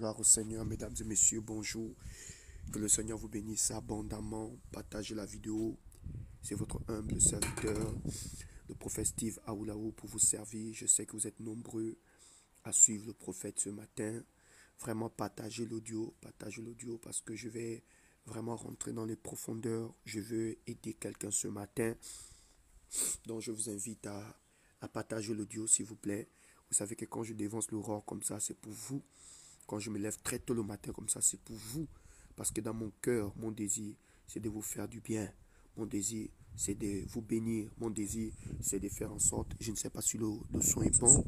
Gloire au Seigneur, mesdames et messieurs, bonjour. Que le Seigneur vous bénisse abondamment. Partagez la vidéo. C'est votre humble serviteur, le prophète Steve Aoulao, pour vous servir. Je sais que vous êtes nombreux à suivre le prophète ce matin. Vraiment, partagez l'audio parce que je vais vraiment rentrer dans les profondeurs. Je veux aider quelqu'un ce matin. Donc, je vous invite à partager l'audio, s'il vous plaît. Vous savez que quand je dévance l'aurore comme ça, c'est pour vous. Quand je me lève très tôt le matin comme ça, c'est pour vous. Parce que dans mon cœur, mon désir, c'est de vous faire du bien. Mon désir, c'est de vous bénir. Mon désir, c'est de faire en sorte, je ne sais pas si le son est bon.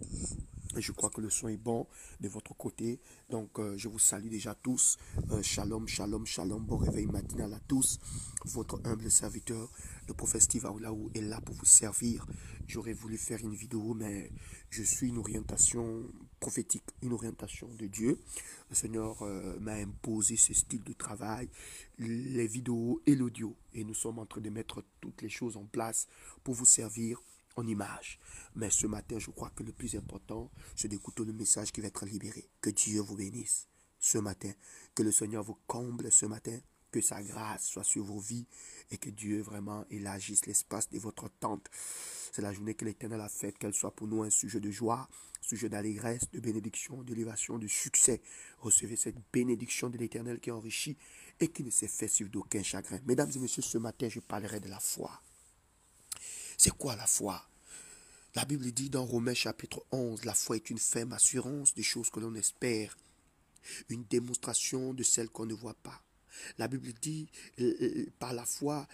Je crois que le son est bon de votre côté. Donc, je vous salue déjà tous. Shalom, shalom, shalom. Bon réveil matinal à tous. Votre humble serviteur, le prophète Steve Aoulao, est là pour vous servir. J'aurais voulu faire une vidéo, mais je suis une orientation prophétique, une orientation de Dieu. Le Seigneur m'a imposé ce style de travail, les vidéos et l'audio. Et nous sommes en train de mettre toutes les choses en place pour vous servir en image. Mais ce matin, je crois que le plus important, c'est d'écouter le message qui va être libéré. Que Dieu vous bénisse ce matin. Que le Seigneur vous comble ce matin. Que sa grâce soit sur vos vies. Et que Dieu vraiment élargisse l'espace de votre tente. C'est la journée que l'Éternel a faite. Qu'elle soit pour nous un sujet de joie, sujet d'allégresse, de bénédiction, d'élévation, de succès. Recevez cette bénédiction de l'Éternel qui enrichit et qui ne s'est fait suivre d'aucun chagrin. Mesdames et messieurs, ce matin, je parlerai de la foi. C'est quoi la foi? La Bible dit dans Romains chapitre 11, la foi est une ferme assurance des choses que l'on espère, une démonstration de celles qu'on ne voit pas. La Bible dit, par la foi,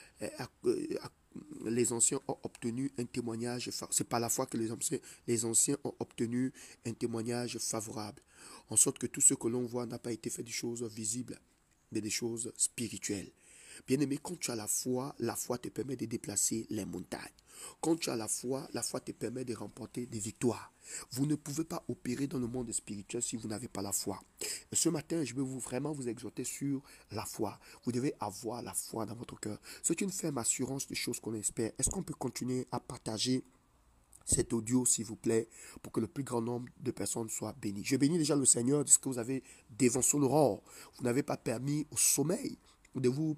les anciens ont obtenu un témoignage, c'est par la foi que les anciens ont obtenu un témoignage favorable, en sorte que tout ce que l'on voit n'a pas été fait des choses visibles, mais des choses spirituelles. Bien-aimé, quand tu as la foi te permet de déplacer les montagnes. Quand tu as la foi te permet de remporter des victoires. Vous ne pouvez pas opérer dans le monde spirituel si vous n'avez pas la foi. Et ce matin, je vais vraiment vous exhorter sur la foi. Vous devez avoir la foi dans votre cœur. C'est une ferme assurance des choses qu'on espère. Est-ce qu'on peut continuer à partager cet audio, s'il vous plaît, pour que le plus grand nombre de personnes soient bénies? Je bénis déjà le Seigneur de ce que vous avez dévancé l'aurore. Vous n'avez pas permis au sommeil de vous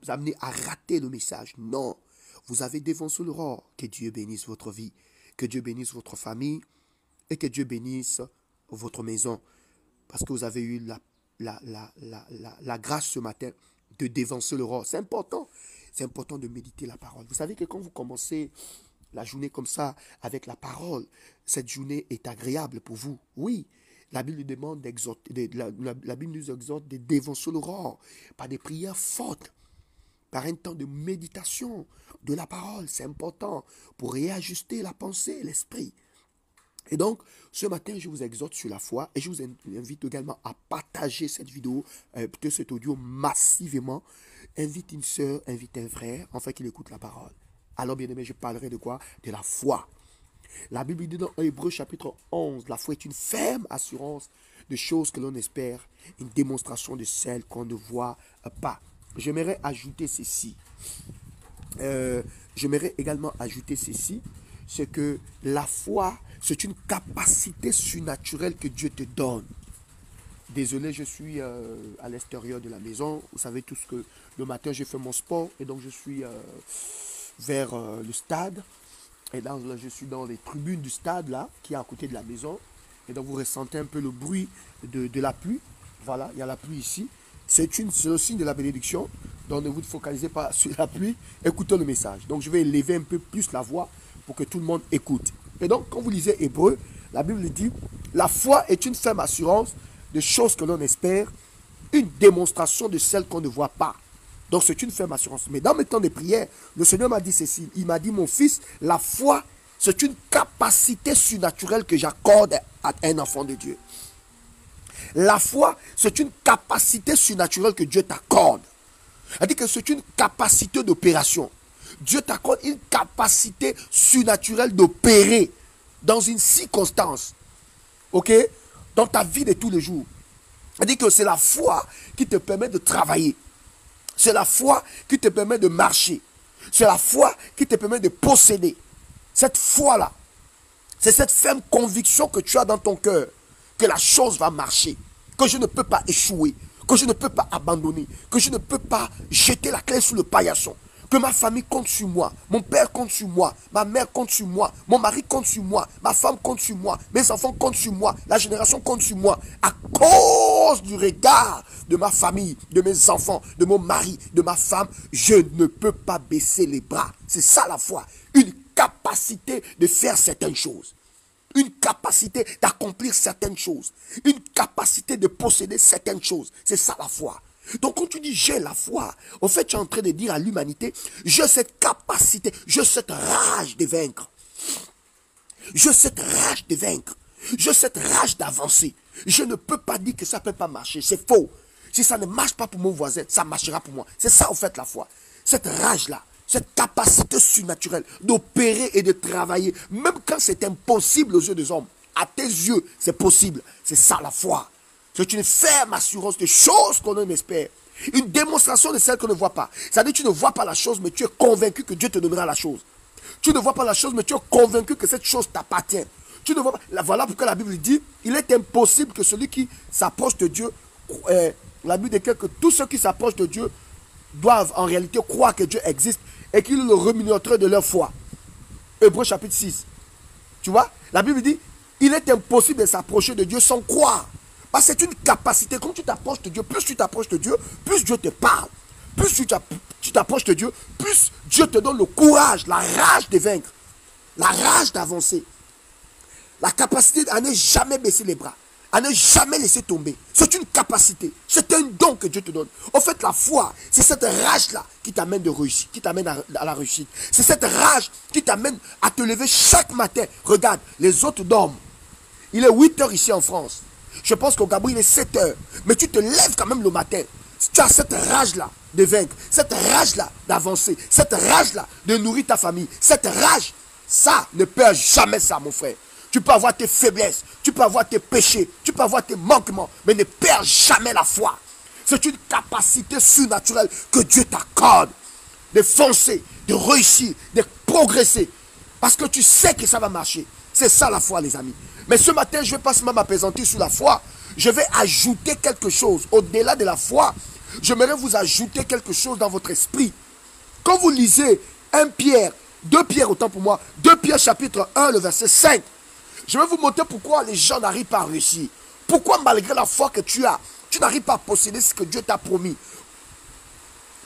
amener à rater le message. Non. Vous avez dévancé l'aurore. Que Dieu bénisse votre vie. Que Dieu bénisse votre famille. Et que Dieu bénisse votre maison. Parce que vous avez eu la grâce ce matin de dévancer l'aurore. C'est important. C'est important de méditer la parole. Vous savez que quand vous commencez la journée comme ça avec la parole, cette journée est agréable pour vous. Oui. La Bible nous demande la Bible nous exhorte de dévancer l'aurore par des prières fortes, par un temps de méditation de la parole. C'est important pour réajuster la pensée, l'esprit. Et donc, ce matin, je vous exhorte sur la foi et je vous invite également à partager cette vidéo, peut-être cet audio massivement. Invite une soeur, invite un frère, enfin qu'il écoute la parole. Alors, bien aimé, je parlerai de quoi? De la foi. La Bible dit dans Hébreux chapitre 11, la foi est une ferme assurance de choses que l'on espère, une démonstration de celles qu'on ne voit pas. J'aimerais ajouter ceci. J'aimerais également ajouter ceci. C'est que la foi, c'est une capacité surnaturelle que Dieu te donne. Désolé, je suis à l'extérieur de la maison. Vous savez tous que le matin, je fais mon sport. Et donc, je suis vers le stade. Et là, je suis dans les tribunes du stade, là, qui est à côté de la maison. Et donc, vous ressentez un peu le bruit de la pluie. Voilà, il y a la pluie ici. C'est le signe de la bénédiction. Donc ne vous focalisez pas sur la pluie. Écoutez le message. Donc je vais élever un peu plus la voix pour que tout le monde écoute. Et donc quand vous lisez Hébreux, la Bible dit, la foi est une ferme assurance de choses que l'on espère, une démonstration de celles qu'on ne voit pas. Donc c'est une ferme assurance. Mais dans mes temps de prière, le Seigneur m'a dit ceci. Il m'a dit, mon fils, la foi, c'est une capacité surnaturelle que j'accorde à un enfant de Dieu. La foi, c'est une capacité surnaturelle que Dieu t'accorde. C'est-à-dire que c'est une capacité d'opération. Dieu t'accorde une capacité surnaturelle d'opérer dans une circonstance. Ok? Dans ta vie de tous les jours. C'est-à-dire que c'est la foi qui te permet de travailler. C'est la foi qui te permet de marcher. C'est la foi qui te permet de posséder. Cette foi-là, c'est cette ferme conviction que tu as dans ton cœur que la chose va marcher, que je ne peux pas échouer, que je ne peux pas abandonner, que je ne peux pas jeter la clé sous le paillasson. Que ma famille compte sur moi, mon père compte sur moi, ma mère compte sur moi, mon mari compte sur moi, ma femme compte sur moi, mes enfants comptent sur moi, la génération compte sur moi. À cause du regard de ma famille, de mes enfants, de mon mari, de ma femme, je ne peux pas baisser les bras. C'est ça la foi. Une capacité de faire certaines choses. Une capacité d'accomplir certaines choses. Une capacité de posséder certaines choses. C'est ça la foi. Donc quand tu dis j'ai la foi, en fait tu es en train de dire à l'humanité, j'ai cette capacité, j'ai cette rage de vaincre. J'ai cette rage de vaincre. J'ai cette rage d'avancer. Je ne peux pas dire que ça ne peut pas marcher. C'est faux. Si ça ne marche pas pour mon voisin, ça marchera pour moi. C'est ça en fait la foi. Cette rage-là, cette capacité surnaturelle d'opérer et de travailler, même quand c'est impossible aux yeux des hommes. À tes yeux, c'est possible. C'est ça la foi. C'est une ferme assurance de choses qu'on en espère. Une démonstration de celle qu'on ne voit pas. C'est-à-dire que tu ne vois pas la chose, mais tu es convaincu que Dieu te donnera la chose. Tu ne vois pas la chose, mais tu es convaincu que cette chose t'appartient. Tu ne vois pas. Voilà pourquoi la Bible dit, il est impossible que celui qui s'approche de Dieu, la Bible déclare que tous ceux qui s'approchent de Dieu doivent en réalité croire que Dieu existe et qu'il le rémunérerait de leur foi. Hébreux chapitre 6. Tu vois, la Bible dit, il est impossible de s'approcher de Dieu sans croire. Parce que c'est une capacité. Quand tu t'approches de Dieu, plus tu t'approches de Dieu, plus Dieu te parle. Plus tu t'approches de Dieu, plus Dieu te donne le courage, la rage de vaincre, la rage d'avancer, la capacité à ne jamais baisser les bras, à ne jamais laisser tomber. C'est une capacité, c'est un don que Dieu te donne. En fait, la foi, c'est cette rage-là qui t'amène de réussir, qui t'amène à la réussite. C'est cette rage qui t'amène à te lever chaque matin. Regarde, les autres dorment. Il est 8 heures ici en France. Je pense qu'au Gabon, il est 7 heures. Mais tu te lèves quand même le matin. Tu as cette rage-là de vaincre, cette rage-là d'avancer, cette rage-là de nourrir ta famille. Cette rage, ça ne perd jamais ça, mon frère. Tu peux avoir tes faiblesses, tu peux avoir tes péchés, tu peux avoir tes manquements, mais ne perds jamais la foi. C'est une capacité surnaturelle que Dieu t'accorde de foncer, de réussir, de progresser. Parce que tu sais que ça va marcher. C'est ça la foi, les amis. Mais ce matin, je ne vais pas seulement m'apaisantir sur la foi. Je vais ajouter quelque chose. Au-delà de la foi, j'aimerais vous ajouter quelque chose dans votre esprit. Quand vous lisez 1 Pierre, 2 Pierre autant pour moi, 2 Pierre chapitre 1, le verset 5, je vais vous montrer pourquoi les gens n'arrivent pas à réussir. Pourquoi malgré la foi que tu as, tu n'arrives pas à posséder ce que Dieu t'a promis.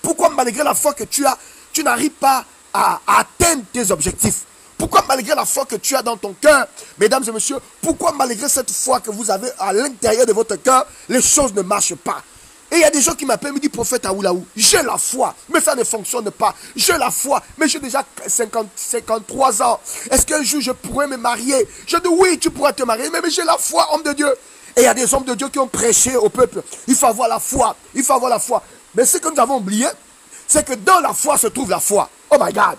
Pourquoi malgré la foi que tu as, tu n'arrives pas à atteindre tes objectifs. Pourquoi malgré la foi que tu as dans ton cœur, mesdames et messieurs, pourquoi malgré cette foi que vous avez à l'intérieur de votre cœur, les choses ne marchent pas? Et il y a des gens qui m'appellent, me disent, prophète Aoulaou, j'ai la foi, mais ça ne fonctionne pas. J'ai la foi, mais j'ai déjà 53 ans. Est-ce qu'un jour je pourrais me marier? Je dis oui, tu pourras te marier, mais j'ai la foi, homme de Dieu. Et il y a des hommes de Dieu qui ont prêché au peuple. Il faut avoir la foi, il faut avoir la foi. Mais ce que nous avons oublié, c'est que dans la foi se trouve la foi. Oh my God.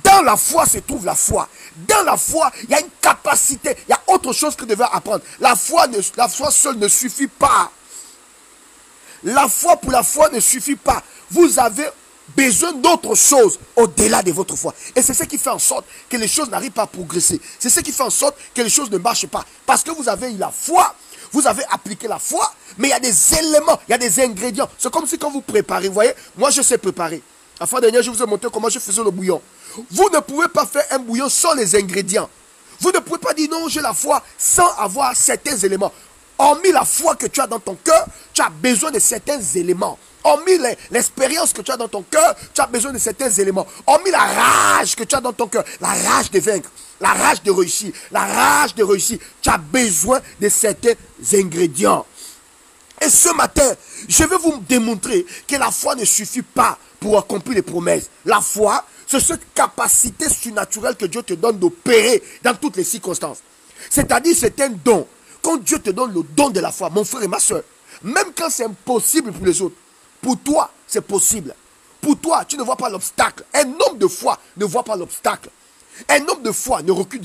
Dans la foi se trouve la foi. Dans la foi, il y a une capacité, il y a autre chose que vous devez apprendre. La foi seule ne suffit pas. La foi pour la foi ne suffit pas. Vous avez besoin d'autre chose au-delà de votre foi. Et c'est ce qui fait en sorte que les choses n'arrivent pas à progresser. C'est ce qui fait en sorte que les choses ne marchent pas. Parce que vous avez eu la foi, vous avez appliqué la foi, mais il y a des éléments, il y a des ingrédients. C'est comme si quand vous préparez, vous voyez, moi je sais préparer. La fois dernière, je vous ai montré comment je faisais le bouillon. Vous ne pouvez pas faire un bouillon sans les ingrédients. Vous ne pouvez pas dire non, j'ai la foi sans avoir certains éléments. Hormis la foi que tu as dans ton cœur, tu as besoin de certains éléments. Hormis l'expérience que tu as dans ton cœur, tu as besoin de certains éléments. Hormis la rage que tu as dans ton cœur, la rage de vaincre, la rage de réussir, la rage de réussir, tu as besoin de certains ingrédients. Et ce matin, je vais vous démontrer que la foi ne suffit pas pour accomplir les promesses. La foi, c'est cette capacité surnaturelle que Dieu te donne d'opérer dans toutes les circonstances. C'est-à-dire, c'est un don. Quand Dieu te donne le don de la foi, mon frère et ma soeur, même quand c'est impossible pour les autres, pour toi, c'est possible. Pour toi, tu ne vois pas l'obstacle. Un homme de foi ne voit pas l'obstacle. Un homme de foi ne recule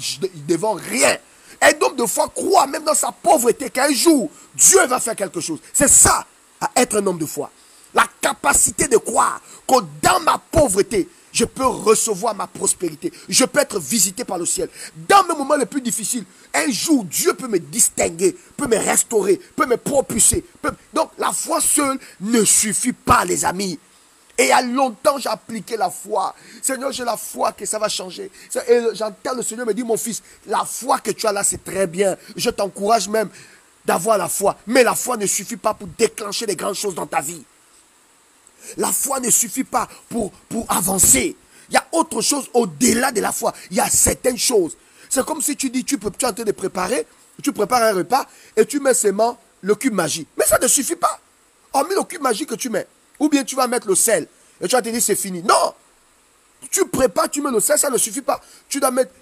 devant rien. Un homme de foi croit même dans sa pauvreté qu'un jour, Dieu va faire quelque chose. C'est ça, à être un homme de foi. La capacité de croire que dans ma pauvreté, je peux recevoir ma prospérité. Je peux être visité par le ciel. Dans mes moments les plus difficiles, un jour, Dieu peut me distinguer, peut me restaurer, peut me propulser. Donc, la foi seule ne suffit pas, les amis. Et il y a longtemps, j'ai appliqué la foi. Seigneur, j'ai la foi que ça va changer. Et j'entends le Seigneur me dire, mon fils, la foi que tu as là, c'est très bien. Je t'encourage même d'avoir la foi. Mais la foi ne suffit pas pour déclencher les grandes choses dans ta vie. La foi ne suffit pas pour avancer. Il y a autre chose au-delà de la foi. Il y a certaines choses. C'est comme si tu dis, tu es en train de préparer, tu prépares un repas et tu mets seulement le cube magique. Mais ça ne suffit pas. Hormis le cube magique que tu mets. Ou bien tu vas mettre le sel et tu vas te dire c'est fini. Non. Tu prépares, tu mets le sel, ça ne suffit pas. Tu dois mettre,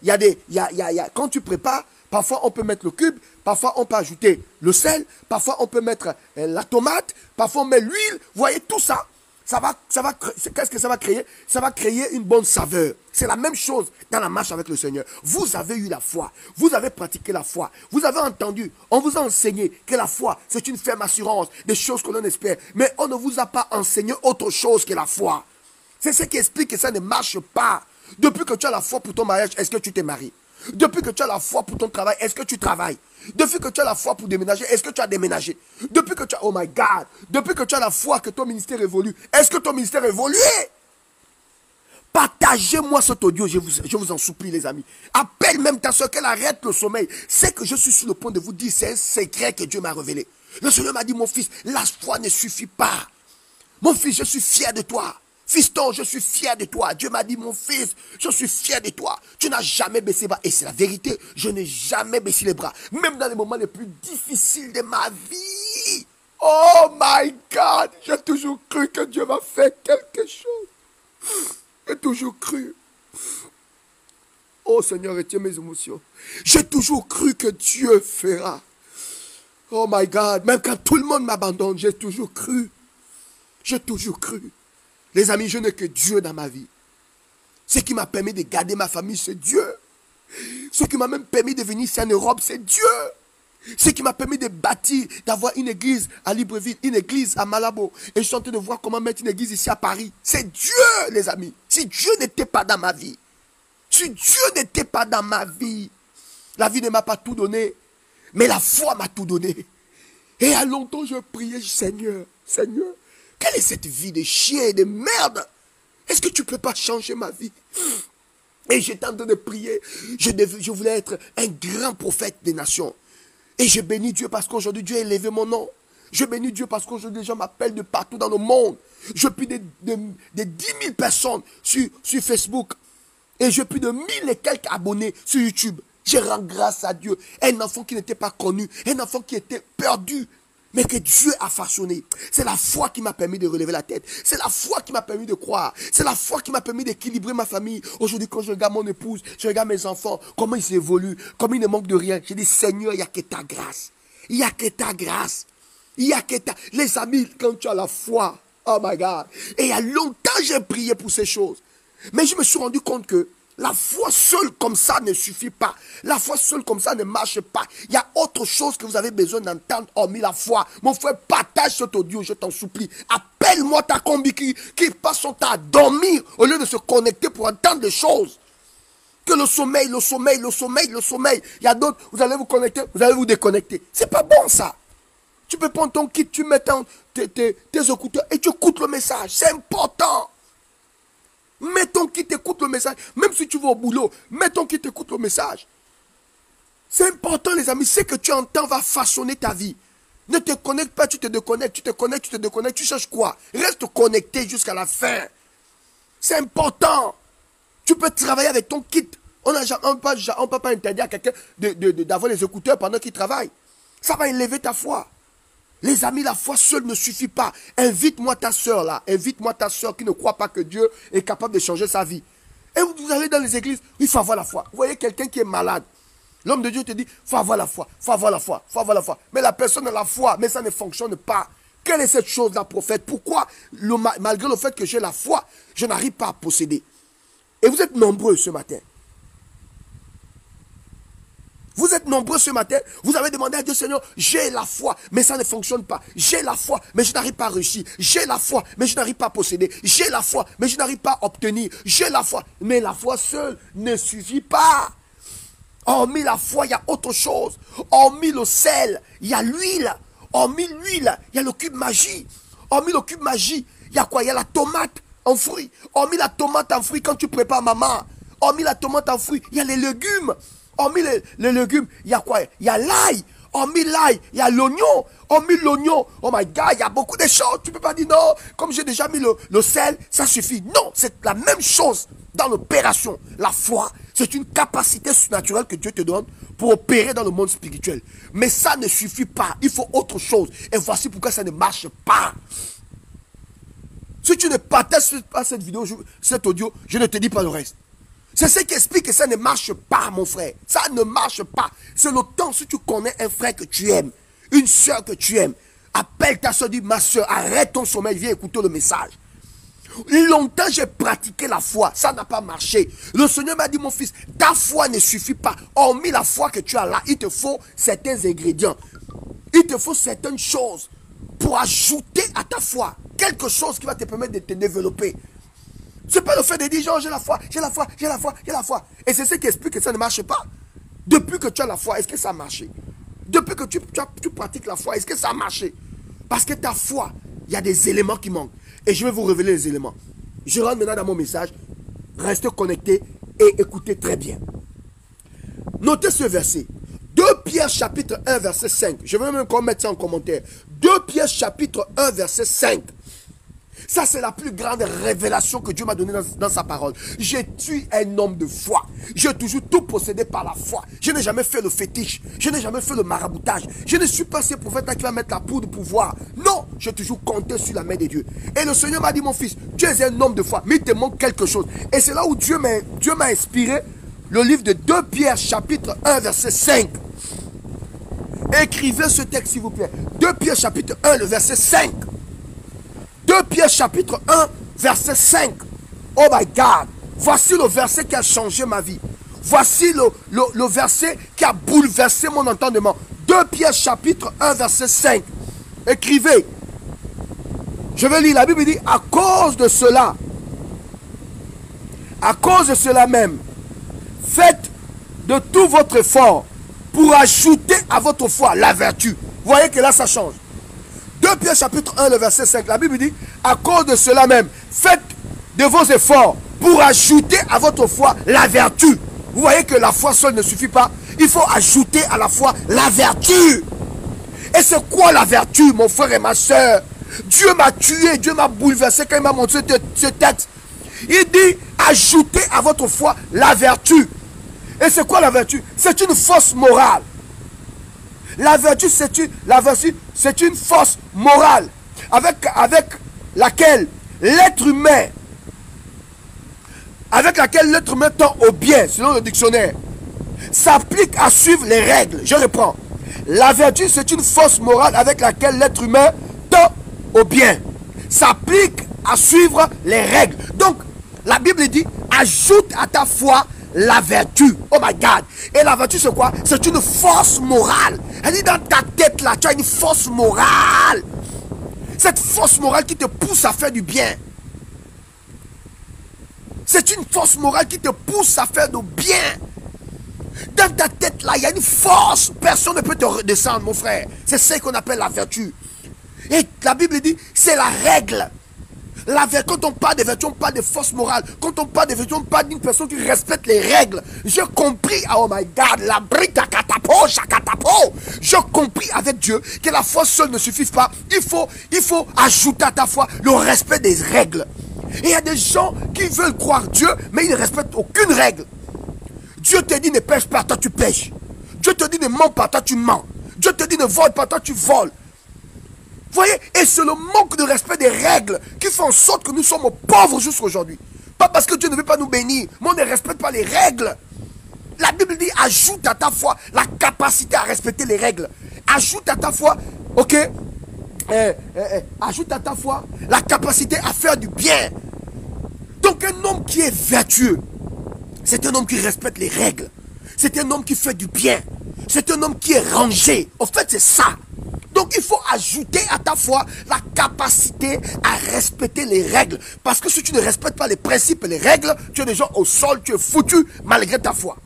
quand tu prépares, parfois on peut mettre le cube, parfois on peut ajouter le sel, parfois on peut mettre la tomate, parfois on met l'huile. Vous voyez tout ça. Qu'est-ce que ça va créer? Ça va créer une bonne saveur. C'est la même chose dans la marche avec le Seigneur. Vous avez eu la foi. Vous avez pratiqué la foi. Vous avez entendu. On vous a enseigné que la foi, c'est une ferme assurance des choses que l'on espère. Mais on ne vous a pas enseigné autre chose que la foi. C'est ce qui explique que ça ne marche pas. Depuis que tu as la foi pour ton mariage, est-ce que tu t'es marié? Depuis que tu as la foi pour ton travail, est-ce que tu travailles? Depuis que tu as la foi pour déménager, est-ce que tu as déménagé? Depuis que tu as, oh my God, depuis que tu as la foi que ton ministère évolue, est-ce que ton ministère évolue? Partagez-moi cet audio, je vous en supplie les amis. Appelle même ta soeur qu'elle arrête le sommeil. C'est que je suis sur le point de vous dire, c'est un secret que Dieu m'a révélé. Le Seigneur m'a dit, mon fils, la foi ne suffit pas. Mon fils, je suis fier de toi. Fiston, je suis fier de toi. Dieu m'a dit, mon fils, je suis fier de toi. Tu n'as jamais baissé les bras. Et c'est la vérité, je n'ai jamais baissé les bras. Même dans les moments les plus difficiles de ma vie. Oh my God, j'ai toujours cru que Dieu va faire quelque chose. J'ai toujours cru. Oh Seigneur, retiens mes émotions. J'ai toujours cru que Dieu fera. Oh my God, même quand tout le monde m'abandonne, j'ai toujours cru. J'ai toujours cru. Les amis, je n'ai que Dieu dans ma vie. Ce qui m'a permis de garder ma famille, c'est Dieu. Ce qui m'a même permis de venir ici en Europe, c'est Dieu. Ce qui m'a permis de bâtir, d'avoir une église à Libreville, une église à Malabo. Et je suis en train de voir comment mettre une église ici à Paris. C'est Dieu, les amis. Si Dieu n'était pas dans ma vie, si Dieu n'était pas dans ma vie, la vie ne m'a pas tout donné, mais la foi m'a tout donné. Et à longtemps, je priais, Seigneur, Seigneur, quelle est cette vie de chien et de merde? Est-ce que tu ne peux pas changer ma vie? Et j'étais en train de prier. Je voulais être un grand prophète des nations. Et je bénis Dieu parce qu'aujourd'hui Dieu a élevé mon nom. Je bénis Dieu parce qu'aujourd'hui les gens m'appellent de partout dans le monde. Je plus de 10 000 personnes sur Facebook. Et j'ai plus de 1000 et quelques abonnés sur YouTube. Je rends grâce à Dieu. Un enfant qui n'était pas connu. Un enfant qui était perdu. Mais que Dieu a façonné. C'est la foi qui m'a permis de relever la tête. C'est la foi qui m'a permis de croire. C'est la foi qui m'a permis d'équilibrer ma famille. Aujourd'hui, quand je regarde mon épouse, je regarde mes enfants, comment ils évoluent, comment ils ne manquent de rien. Je dis, Seigneur, il n'y a que ta grâce. Il n'y a que ta grâce. Il n'y a que ta... Les amis, quand tu as la foi, oh my God. Et il y a longtemps, j'ai prié pour ces choses. Mais je me suis rendu compte que la foi seule comme ça ne suffit pas. La foi seule comme ça ne marche pas. Il y a autre chose que vous avez besoin d'entendre hormis la foi. Mon frère, partage cet audio, je t'en supplie. Appelle-moi ta combi qui passe son temps à dormir au lieu de se connecter pour entendre des choses. Que le sommeil. Il y a d'autres, vous allez vous connecter, vous allez vous déconnecter. C'est pas bon ça. Tu peux prendre ton kit, tu mets tes écouteurs et tu écoutes le message. C'est important. Mets ton kit, écoute le message. Même si tu vas au boulot, mets ton kit, écoute le message. C'est important les amis. Ce que tu entends va façonner ta vie. Ne te connecte pas, tu te déconnectes. Tu te connectes, tu te déconnectes. Tu cherches quoi? Reste connecté jusqu'à la fin. C'est important. Tu peux travailler avec ton kit. On ne peut pas interdire à quelqu'un d'avoir les écouteurs pendant qu'il travaille. Ça va élever ta foi. Les amis, la foi seule ne suffit pas. Invite-moi ta soeur là. Invite-moi ta soeur qui ne croit pas que Dieu est capable de changer sa vie. Et vous allez dans les églises, il faut avoir la foi. Vous voyez quelqu'un qui est malade. L'homme de Dieu te dit, il faut avoir la foi, il faut avoir la foi, il faut avoir la foi. Mais la personne a la foi, mais ça ne fonctionne pas. Quelle est cette chose-là, prophète? Pourquoi, malgré le fait que j'ai la foi, je n'arrive pas à posséder? Et vous êtes nombreux ce matin. Vous êtes nombreux ce matin, vous avez demandé à Dieu, Seigneur, j'ai la foi, mais ça ne fonctionne pas. J'ai la foi, mais je n'arrive pas à réussir. J'ai la foi, mais je n'arrive pas à posséder. J'ai la foi, mais je n'arrive pas à obtenir. J'ai la foi, mais la foi seule ne suffit pas. Hormis la foi, il y a autre chose. Hormis le sel, il y a l'huile. Hormis l'huile, il y a le cube magie. Hormis le cube magie, il y a quoi? Il y a la tomate en fruits. Hormis la tomate en fruits, quand tu prépares maman. Hormis la tomate en fruits, il y a les légumes. Hormis les légumes, il y a quoi? Il y a l'ail. Hormis l'ail, il y a l'oignon. Hormis l'oignon, oh my God, il y a beaucoup de choses. Tu ne peux pas dire non, comme j'ai déjà mis le sel, ça suffit. Non, c'est la même chose dans l'opération. La foi, c'est une capacité surnaturelle que Dieu te donne pour opérer dans le monde spirituel. Mais ça ne suffit pas. Il faut autre chose. Et voici pourquoi ça ne marche pas. Si tu ne partages pas cette vidéo, cet audio, je ne te dis pas le reste. C'est ce qui explique que ça ne marche pas, mon frère. Ça ne marche pas. C'est le temps, si tu connais un frère que tu aimes, une soeur que tu aimes, appelle ta soeur, dis, ma soeur, arrête ton sommeil, viens écouter le message. Longtemps, j'ai pratiqué la foi. Ça n'a pas marché. Le Seigneur m'a dit, mon fils, ta foi ne suffit pas. Hormis la foi que tu as là, il te faut certains ingrédients. Il te faut certaines choses pour ajouter à ta foi. Quelque chose qui va te permettre de te développer. Ce n'est pas le fait de dire, genre, j'ai la foi, j'ai la foi, j'ai la foi, j'ai la foi. Et c'est ce qui explique que ça ne marche pas. Depuis que tu as la foi, est-ce que ça a marché? Depuis que tu pratiques la foi, est-ce que ça a marché? Parce que ta foi, il y a des éléments qui manquent. Et je vais vous révéler les éléments. Je rentre maintenant dans mon message. Restez connectés et écoutez très bien. Notez ce verset. 2 Pierre chapitre 1 verset 5. Je vais même mettre ça en commentaire. 2 Pierre chapitre 1 verset 5. Ça, c'est la plus grande révélation que Dieu m'a donnée dans sa parole. Je suis un homme de foi. J'ai toujours tout possédé par la foi. Je n'ai jamais fait le fétiche. Je n'ai jamais fait le maraboutage. Je ne suis pas ce prophète qui va mettre la poudre pour voir. Non, j'ai toujours compté sur la main de Dieu. Et le Seigneur m'a dit, mon fils, tu es un homme de foi, mais il te manque quelque chose. Et c'est là où Dieu m'a inspiré le livre de 2 Pierre chapitre 1 verset 5. Écrivez ce texte, s'il vous plaît. 2 Pierre chapitre 1, le verset 5. 2 Pierre chapitre 1, verset 5. Oh my God. Voici le verset qui a changé ma vie. Voici le verset qui a bouleversé mon entendement. 2 Pierre chapitre 1, verset 5. Écrivez. Je vais lire. La Bible dit, à cause de cela même, faites de tout votre effort pour ajouter à votre foi la vertu. Vous voyez que là, ça change. 2 Pierre chapitre 1, le verset 5, la Bible dit, à cause de cela même, faites de vos efforts pour ajouter à votre foi la vertu. Vous voyez que la foi seule ne suffit pas. Il faut ajouter à la foi la vertu. Et c'est quoi la vertu, mon frère et ma soeur? Dieu m'a tué, Dieu m'a bouleversé quand il m'a montré ce texte. Il dit, ajoutez à votre foi la vertu. Et c'est quoi la vertu? C'est une force morale. La vertu, c'est une force morale avec laquelle l'être humain tend au bien, selon le dictionnaire, s'applique à suivre les règles. Je reprends. La vertu, c'est une force morale avec laquelle l'être humain tend au bien, s'applique à suivre les règles. Donc, la Bible dit, ajoute à ta foi la vertu. Oh my God. Et la vertu, c'est quoi? C'est une force morale. Elle dit, dans ta tête là, tu as une force morale. Cette force morale qui te pousse à faire du bien. C'est une force morale qui te pousse à faire du bien. Dans ta tête là, il y a une force. Personne ne peut te redescendre, mon frère. C'est ce qu'on appelle la vertu. Et la Bible dit, c'est la règle. Quand on parle de vertu, on parle de force morale. Quand on parle de vertu, on parle d'une personne qui respecte les règles. J'ai compris, oh my God, la brita katapo, shakatapo. J'ai compris avec Dieu que la foi seule ne suffit pas. Il faut ajouter à ta foi le respect des règles. Et il y a des gens qui veulent croire Dieu, mais ils ne respectent aucune règle. Dieu te dit ne pêche pas, toi tu pêches. Dieu te dit ne mens pas, toi tu mens. Dieu te dit ne vole pas, toi tu voles. Vous voyez, et c'est le manque de respect des règles qui fait en sorte que nous sommes pauvres jusqu'à aujourd'hui. Pas parce que Dieu ne veut pas nous bénir, mais on ne respecte pas les règles. La Bible dit, ajoute à ta foi la capacité à respecter les règles. Ajoute à ta foi, ok, ajoute à ta foi la capacité à faire du bien. Donc un homme qui est vertueux, c'est un homme qui respecte les règles. C'est un homme qui fait du bien. C'est un homme qui est rangé. En fait, c'est ça. Donc, il faut ajouter à ta foi la capacité à respecter les règles. Parce que si tu ne respectes pas les principes et les règles, tu es déjà au sol, tu es foutu malgré ta foi.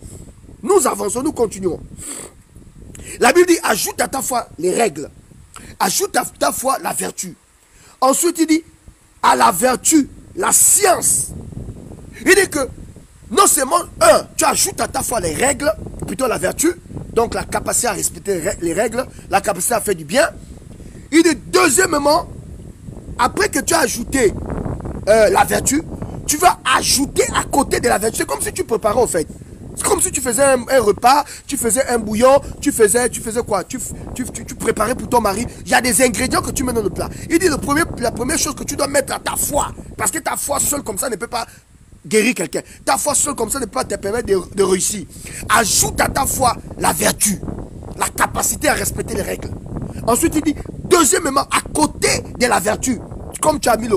Nous avançons, nous continuons. La Bible dit, ajoute à ta foi les règles. Ajoute à ta foi la vertu. Ensuite, il dit, à la vertu, la science. Il dit que, non seulement, tu ajoutes à ta foi les règles, plutôt la vertu, donc la capacité à respecter les règles, la capacité à faire du bien. Il dit, deuxièmement, après que tu as ajouté la vertu, tu vas ajouter à côté de la vertu. C'est comme si tu préparais au fait. C'est comme si tu faisais un repas, tu faisais un bouillon, tu faisais quoi? Tu préparais pour ton mari. Il y a des ingrédients que tu mets dans le plat. Il dit, la première chose que tu dois mettre à ta foi, parce que ta foi seule comme ça ne peut pas guérir quelqu'un. Ta foi seule comme ça ne peut pas te permettre de réussir. Ajoute à ta foi la vertu, la capacité à respecter les règles. Ensuite, il dit, deuxièmement, à côté de la vertu, comme tu as mis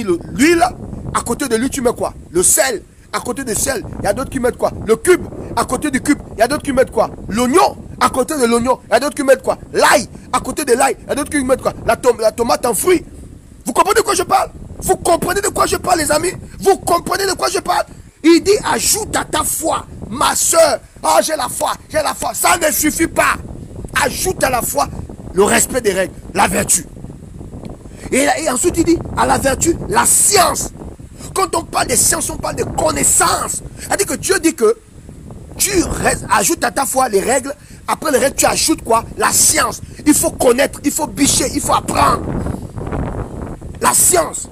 l'huile, à côté de l'huile, tu mets quoi? Le sel. À côté du sel, il y a d'autres qui mettent quoi? Le cube. À côté du cube, il y a d'autres qui mettent quoi? L'oignon. À côté de l'oignon, il y a d'autres qui mettent quoi? L'ail. À côté de l'ail, il y a d'autres qui mettent quoi? La tomate en fruits. Vous comprenez de quoi je parle? Vous comprenez de quoi je parle, les amis? Vous comprenez de quoi je parle? Il dit, ajoute à ta foi, ma soeur. Oh, j'ai la foi, j'ai la foi. Ça ne suffit pas. Ajoute à la foi le respect des règles, la vertu. Et ensuite, il dit, à la vertu, la science. Quand on parle de science, on parle de connaissance. C'est-à-dire que Dieu dit que tu ajoutes à ta foi les règles. Après les règles, tu ajoutes quoi? La science. Il faut connaître, il faut bicher, il faut apprendre. La science.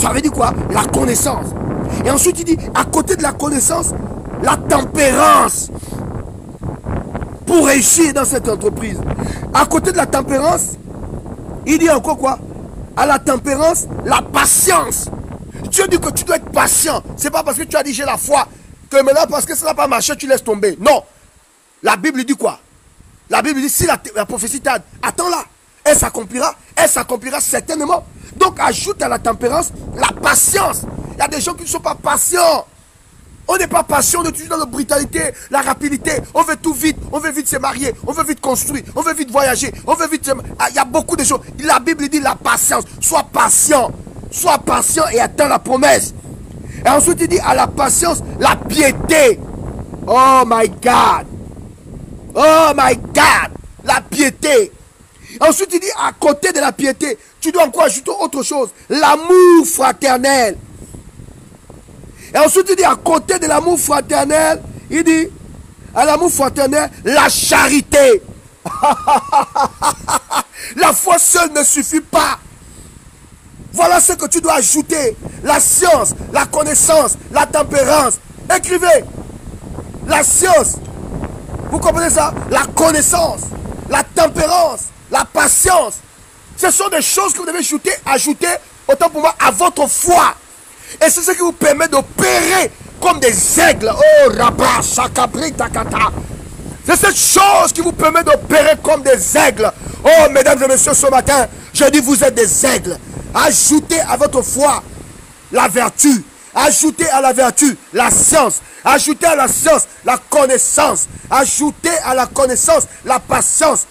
Ça veut dire quoi? La connaissance. Et ensuite, il dit, à côté de la connaissance, la tempérance. Pour réussir dans cette entreprise. À côté de la tempérance, il dit encore quoi? À la tempérance, la patience. Dieu dit que tu dois être patient. C'est pas parce que tu as dit j'ai la foi que maintenant parce que ça n'a pas marché, tu laisses tomber. Non. La Bible dit quoi? La Bible dit si la prophétie t'a attends-la. Elle s'accomplira certainement. Donc ajoute à la tempérance la patience. Il y a des gens qui ne sont pas patients. On n'est pas patient, on est toujours dans la brutalité, la rapidité. On veut tout vite, on veut vite se marier, on veut vite construire, on veut vite voyager, on veut vite... Il y a beaucoup de choses. La Bible dit la patience. Sois patient. Sois patient et attends la promesse. Et ensuite il dit à la patience, la piété. Oh my God. Oh my God. La piété. Ensuite il dit à côté de la piété, tu dois encore ajouter autre chose. L'amour fraternel. Et ensuite il dit à côté de l'amour fraternel, il dit à l'amour fraternel, la charité. La foi seule ne suffit pas. Voilà ce que tu dois ajouter. La science, la connaissance, la tempérance. Écrivez. La science. Vous comprenez ça? La connaissance, la tempérance, la patience. Ce sont des choses que vous devez ajouter autant pour moi à votre foi. Et c'est ce qui vous permet d'opérer comme des aigles. Oh, Rabba, Shakabri, Takata. C'est cette chose qui vous permet d'opérer comme des aigles. Oh, mesdames et messieurs, ce matin, je dis vous êtes des aigles. Ajoutez à votre foi la vertu. Ajoutez à la vertu la science. Ajoutez à la science la connaissance. Ajoutez à la connaissance la patience.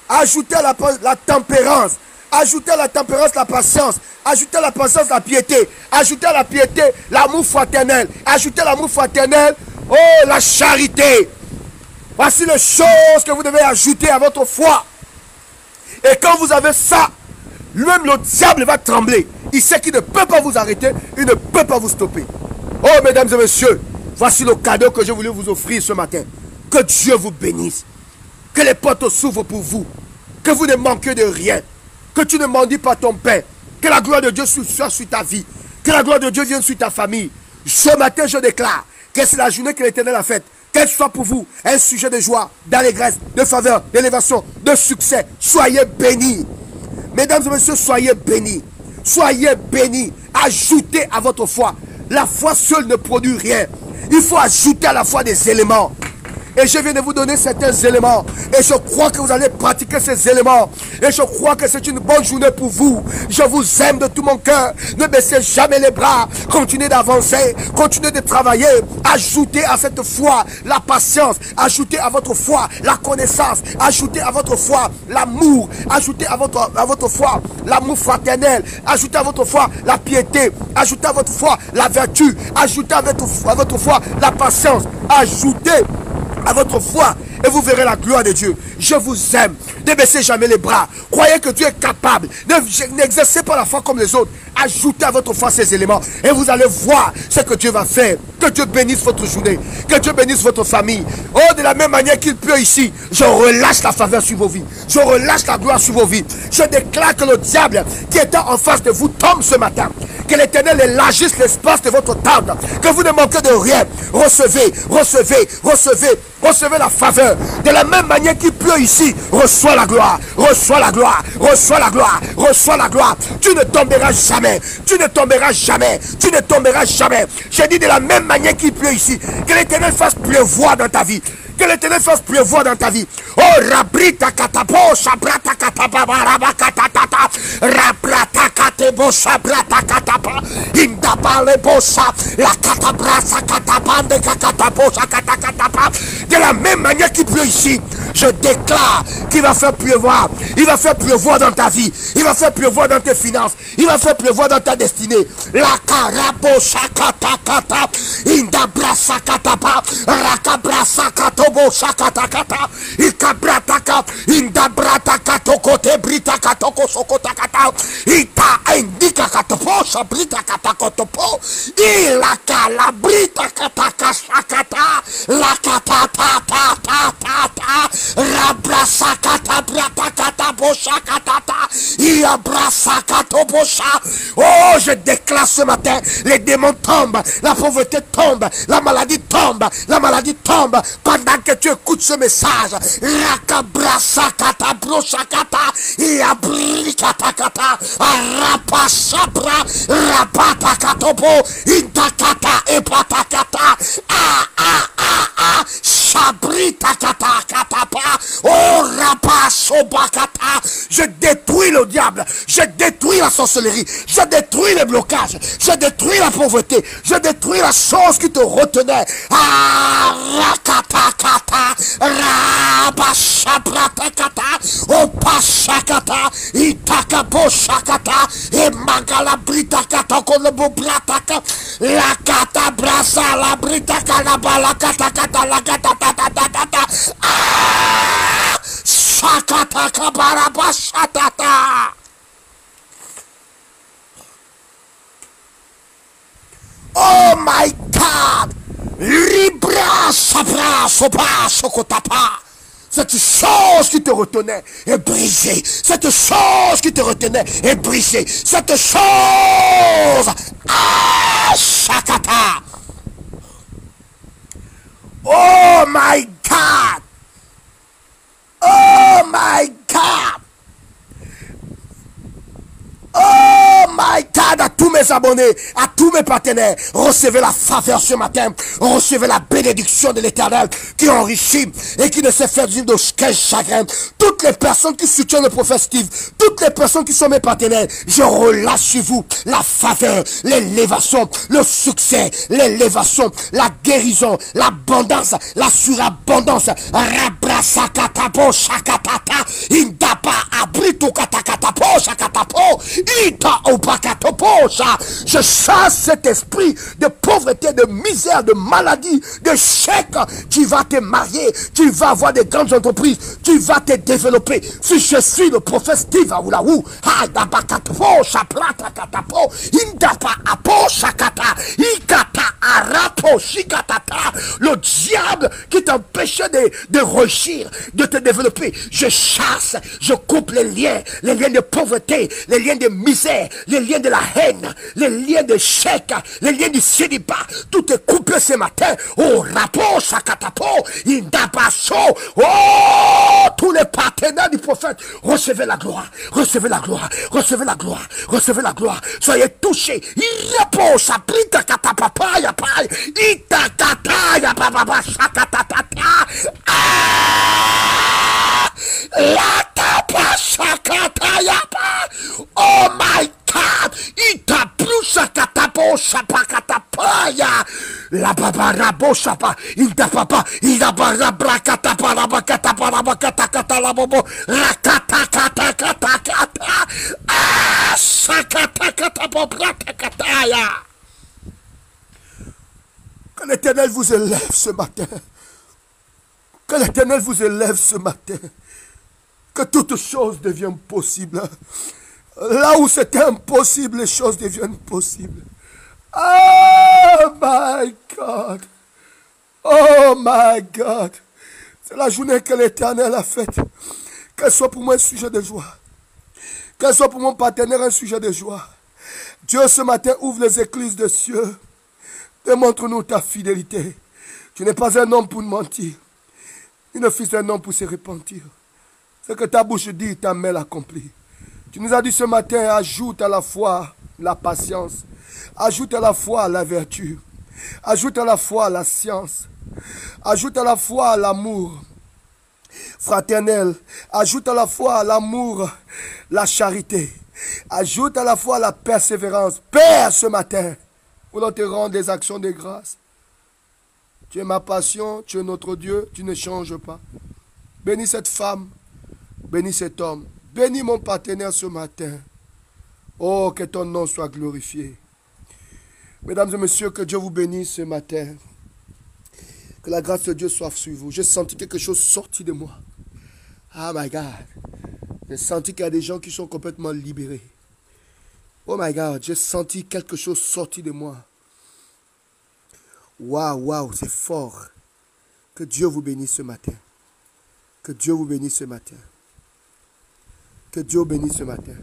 Ajoutez à la tempérance. Ajoutez à la tempérance la patience. Ajoutez à la patience la piété. Ajoutez à la piété l'amour fraternel. Ajoutez à l'amour fraternel, oh, la charité. Voici les choses que vous devez ajouter à votre foi. Et quand vous avez ça, même le diable va trembler. Il sait qu'il ne peut pas vous arrêter. Il ne peut pas vous stopper. Oh, mesdames et messieurs, voici le cadeau que je voulais vous offrir ce matin. Que Dieu vous bénisse. Que les portes s'ouvrent pour vous. Que vous ne manquez de rien. Que tu ne mendies pas ton pain. Que la gloire de Dieu soit sur ta vie. Que la gloire de Dieu vienne sur ta famille. Ce matin, je déclare que c'est la journée que l'Éternel a faite. Qu'elle soit pour vous un sujet de joie, d'allégresse, de faveur, d'élévation, de succès. Soyez bénis. Mesdames et messieurs, soyez bénis. Soyez bénis. Ajoutez à votre foi. La foi seule ne produit rien. Il faut ajouter à la foi des éléments. Et je viens de vous donner certains éléments. Et je crois que vous allez pratiquer ces éléments. Et je crois que c'est une bonne journée pour vous. Je vous aime de tout mon cœur. Ne baissez jamais les bras. Continuez d'avancer. Continuez de travailler. Ajoutez à cette foi la patience. Ajoutez à votre foi la connaissance. Ajoutez à votre foi l'amour. Ajoutez à votre foi l'amour fraternel. Ajoutez à votre foi la piété. Ajoutez à votre foi la vertu. Ajoutez à votre foi la patience. Ajoutez à votre foi et vous verrez la gloire de Dieu. Je vous aime. Ne baissez jamais les bras. Croyez que Dieu est capable. N'exercez pas la foi comme les autres. Ajoutez à votre foi ces éléments et vous allez voir ce que Dieu va faire. Que Dieu bénisse votre journée. Que Dieu bénisse votre famille. Oh, de la même manière qu'il pleut ici, je relâche la faveur sur vos vies. Je relâche la gloire sur vos vies. Je déclare que le diable qui était en face de vous tombe ce matin. Que l'Éternel élargisse l'espace de votre table. Que vous ne manquez de rien. Recevez, recevez, recevez, recevez la faveur. De la même manière qu'il pleut ici, reçois la gloire. Reçois la gloire. Reçois la gloire. Reçois la gloire. Tu ne tomberas jamais. Tu ne tomberas jamais. Tu ne tomberas jamais. J'ai dit de la même manière qu'il pleut ici. Que l'Éternel fasse pleuvoir dans ta vie. Que l'Éternel fasse pleuvoir dans ta vie. Oh, rabrita katapo, shabrata katapa, barabakatatata, rabrata katebo, shabrata katapa, indabale bosa, la katabrasa katapande kakatapo, shakatakatapa. De la même manière qu'il pleut ici, je déclare qu'il va faire pleuvoir. Il va faire pleuvoir dans ta vie. Il va faire pleuvoir dans tes finances. Il va faire pleuvoir dans ta destinée. La karabo, shakatakata, indabrasa katapa, rakabrasa katapa. Shakatakata, Ikabrataka, Indabrataka, Tokote, Britaka, Toko, Sokotakata, Ita, Indika, Katopo, Brita, Katakotopo, Ilaka, la Brita, Kataka, Shakata, la Katata, Rabrasakata, Bratakata, Boshakatata, Iabrasakato, Bosha. Oh, je déclare ce matin, les démons tombent, la pauvreté tombe, la maladie tombe, la maladie tombe, pendant que tu écoutes ce message. Rakabrasakata broshakata iabrikatakata rapasabra rapatakatopo intakata epatakata sabritakata oh rapasobakata. Je détruis le diable, je détruis la sorcellerie, je détruis les blocages, je détruis la pauvreté, je détruis la chose qui te retenait. Rakatakata rabashabratakata opashakata itakaposhakata emagalabritakata kolobobrataka lakata brasa labritaka labalakatakata lakatatatata shakataka barabashatata. Oh my God! Libra sabra soba sokotapa. Cette chose qui te retenait est brisée. Cette chose qui te retenait est brisée. Cette chose. Shakata. Oh my God. Oh my God. Oh my God, à tous mes abonnés, à tous mes partenaires, recevez la faveur ce matin, recevez la bénédiction de l'Éternel qui enrichit et qui ne se fait vivre d'aucun chagrin. Toutes les personnes qui soutiennent le prophète Steve, toutes les personnes qui sont mes partenaires, je relâche sur vous la faveur, l'élévation, le succès, l'élévation, la guérison, l'abondance, la surabondance. Rabrasakatapo shakatata, indapa abrito katakatapo shakatapo. Je chasse cet esprit de pauvreté, de misère, de maladie, de chèque. Tu vas te marier, tu vas avoir des grandes entreprises, tu vas te développer. Si je suis le prophète Steve Aoulaou, le diable qui t'empêchait de réussir, de te développer, je chasse, je coupe les liens de pauvreté, les liens liens de misère, les liens de la haine, les liens de chèque, les liens du célibat, tout est coupé ce matin. Oh, rapport, sakatapo, indabaso, oh, tous les partenaires du prophète, recevez la gloire, recevez la gloire, recevez la gloire, recevez la gloire. Soyez touchés. Rapport, sabrita katapapa, ya pai, itakata, ya bababa, sakatatata. La tapa sakata yapa. Oh my God. Ita plusa katapo sapakatapaya. La baba rabo sapa. Ita papa. Ita barabra katapa rabakatapa rabakatakata la bobo. Rakata kata kata kata. Ah sakata katapo bratakataya. Que l'Éternel vous élève ce matin. Que l'Éternel vous élève ce matin. Que toutes choses deviennent possibles. Là où c'était impossible, les choses deviennent possibles. Oh my God. Oh my God. C'est la journée que l'Éternel a faite. Qu'elle soit pour moi un sujet de joie. Qu'elle soit pour mon partenaire un sujet de joie. Dieu ce matin ouvre les écluses des cieux. Démontre-nous ta fidélité. Tu n'es pas un homme pour mentir. Tu ne fils d'un homme pour se repentir. Ce que ta bouche dit, ta main l'accomplit. Tu nous as dit ce matin, ajoute à la foi la patience. Ajoute à la foi la vertu. Ajoute à la foi la science. Ajoute à la foi l'amour fraternel. Ajoute à la foi l'amour, la charité. Ajoute à la fois la persévérance. Père, ce matin, voulons te rendre des actions de grâce. Tu es ma passion, tu es notre Dieu, tu ne changes pas. Bénis cette femme, bénis cet homme, bénis mon partenaire ce matin. Oh, que ton nom soit glorifié. Mesdames et messieurs, que Dieu vous bénisse ce matin. Que la grâce de Dieu soit sur vous. J'ai senti quelque chose sortir de moi. Oh my God. J'ai senti qu'il y a des gens qui sont complètement libérés. Oh my God, j'ai senti quelque chose sortir de moi. Waouh, waouh, c'est fort. Que Dieu vous bénisse ce matin. Que Dieu vous bénisse ce matin. Que Dieu vous bénisse ce matin.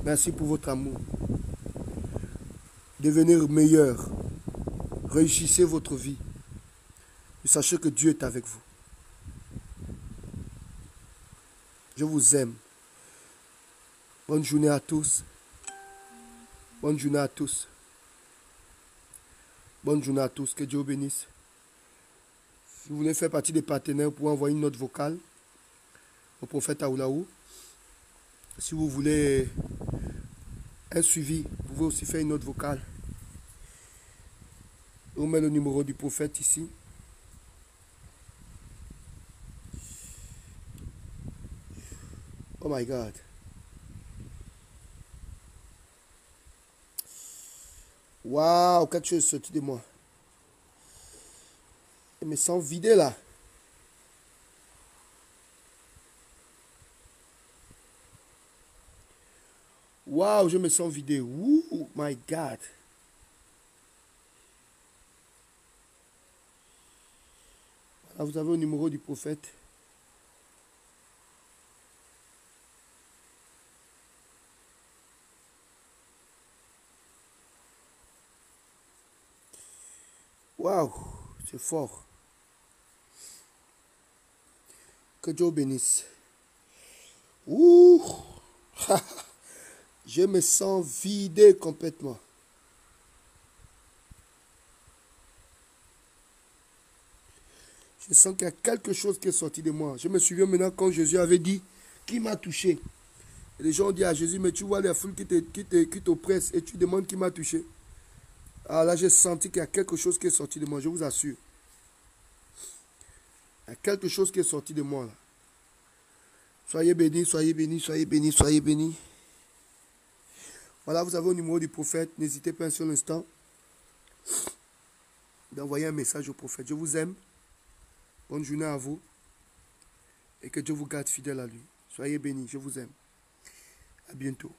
Merci pour votre amour. Devenir meilleur. Réussissez votre vie. Et sachez que Dieu est avec vous. Je vous aime. Bonne journée à tous. Bonne journée à tous. Bonne journée à tous. Que Dieu vous bénisse. Si vous voulez faire partie des partenaires, vous pouvez envoyer une note vocale au prophète Aoulaou. Si vous voulez un suivi, vous pouvez aussi faire une note vocale. On met le numéro du prophète ici. Oh my God. Waouh, quelque chose est sorti de moi. Je me sens vidé là. Waouh, je me sens vidé. Ouh, my God. Là, vous avez le numéro du prophète. Waouh, c'est fort. Que Dieu bénisse. Ouh, je me sens vidé complètement. Je sens qu'il y a quelque chose qui est sorti de moi. Je me souviens maintenant quand Jésus avait dit, qui m'a touché? Et les gens ont dit à Jésus, mais tu vois les foules qui t'oppressent et tu demandes qui m'a touché. Alors là, j'ai senti qu'il y a quelque chose qui est sorti de moi, je vous assure. Il y a quelque chose qui est sorti de moi là. Soyez bénis, soyez bénis, soyez bénis, soyez bénis. Voilà, vous avez le numéro du prophète. N'hésitez pas un seul instant d'envoyer un message au prophète. Je vous aime. Bonne journée à vous. Et que Dieu vous garde fidèle à lui. Soyez bénis, je vous aime. À bientôt.